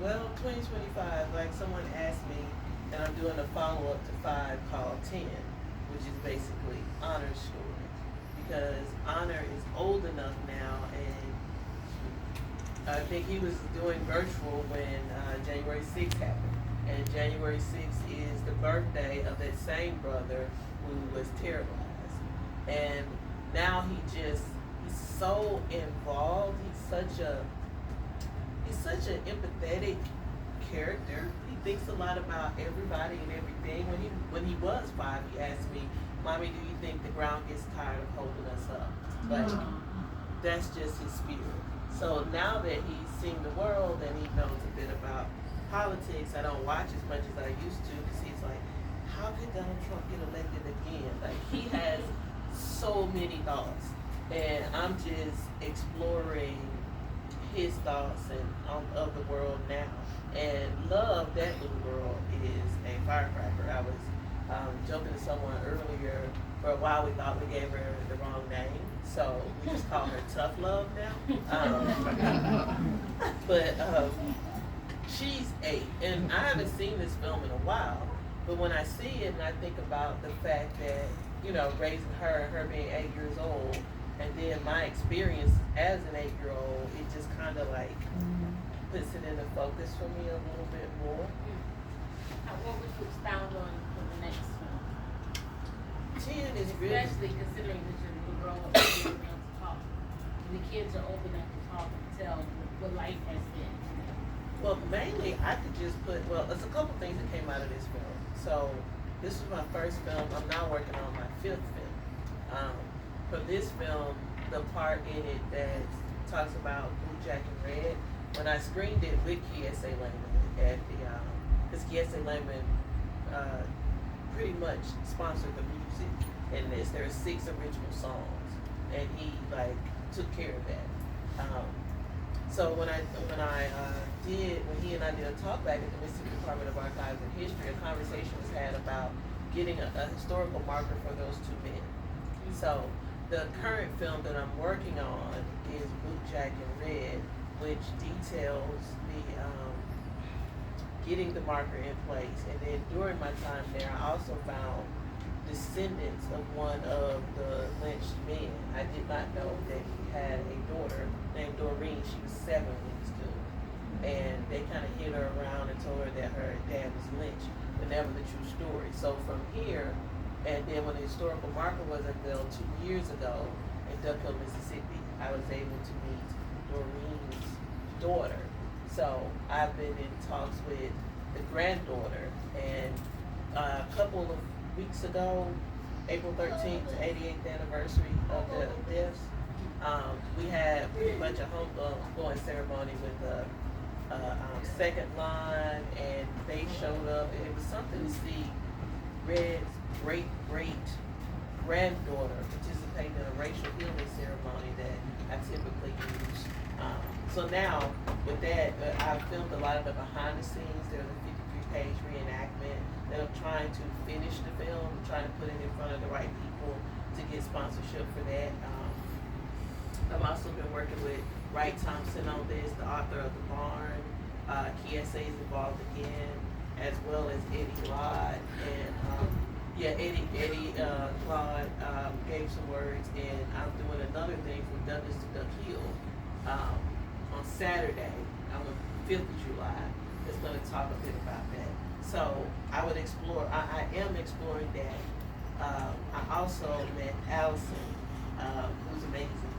Well, 2025, like someone asked me, and I'm doing a follow up to 5 called 10, which is basically Honor's story. Because Honor is old enough now, and I think he was doing virtual when January 6th happened. And January 6th is the birthday of that same brother who was terrorized. And now he's so involved. He's such an empathetic character. He thinks a lot about everybody and everything. When he was 5, he asked me, "Mommy, do you think the ground gets tired of holding us up?" Like, that's just his spirit. So now that he's seen the world and he knows a bit about politics, I don't watch as much as I used to because he's like, how could Donald Trump get elected again? Like, he has so many thoughts, and I'm just exploring his thoughts and of the world now. And Love, that little girl, is a firecracker. I was joking to someone earlier. For a while, we thought we gave her the wrong name, so we just call her Tough Love now. But she's 8, and I haven't seen this film in a while. But when I see it, and I think about the fact that raising her being 8 years old, and then my experience as an 8-year-old, it just kind of like puts it into focus for me a little bit more. What would you expound on for the next film? 10 is really, especially considering that you're the grown up and you're able to talk, and the kids are old enough to talk and tell what life has been. well, mainly I could just there's a couple things that came out of this film. So this was my first film. I'm now working on my 5th film. For this film, the part in it that talks about Blue, Jack, and Red, when I screened it with Kiese Lehman at because Kiese Lehman pretty much sponsored the music in this. There are 6 original songs, and he took care of that. So when he and I did a talk back at the Mississippi Department of Archives and History, a conversation was had about getting a historical marker for those 2 men. So the current film that I'm working on is Blue, Jack, and Red, which details the getting the marker in place. And then during my time there, I also found descendants of one of the lynched men. I did not know that he had a daughter named Doreen. She was 7 when he was killed. And they kind of hit her around and told her that her dad was lynched, but never the true story. So from here, and then when the historical marker was unveiled 2 years ago in Duckhill, Mississippi, I was able to meet Doreen's daughter. So I've been in talks with the granddaughter, and a couple of weeks ago, April 13th, the 88th anniversary of the deaths, we had pretty much a homegoing ceremony with the second line, and they showed up, and it was something to see Red's great-great-granddaughter participating in a racial healing ceremony that I typically use. So now, with that, I've filmed a lot of the behind the scenes. There's a 53-page reenactment that I'm trying to finish the film. I'm trying to put it in front of the right people to get sponsorship for that. I've also been working with Wright Thompson on this, the author of The Barn. Kiese is involved again, as well as Eddie Lod. And Eddie Claude gave some words, and I'm doing another thing from Douglas to Duck Hill on Saturday, on the 5th of July, that's going to talk a bit about that. So I am exploring that. I also met Allison, who's amazing.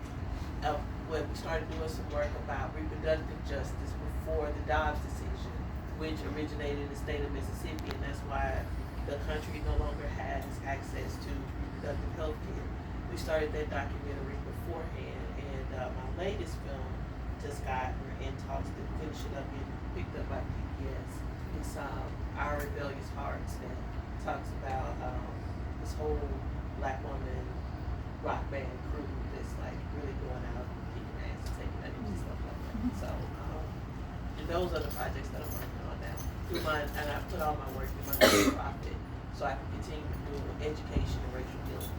When we started doing some work about reproductive justice before the Dobbs decision, which originated in the state of Mississippi, and that's why the country no longer has access to reproductive health care. We started that documentary beforehand, and my latest film just got in talks to finish it up and picked up by PBS. It's Our Rebellious Hearts, that talks about this whole Black woman rock band crew that's really going out and kicking ass and taking money and stuff like that. So, and those are the projects that I'm working on now. And I put all my work in my nonprofit, so I can continue to do education and racial healing.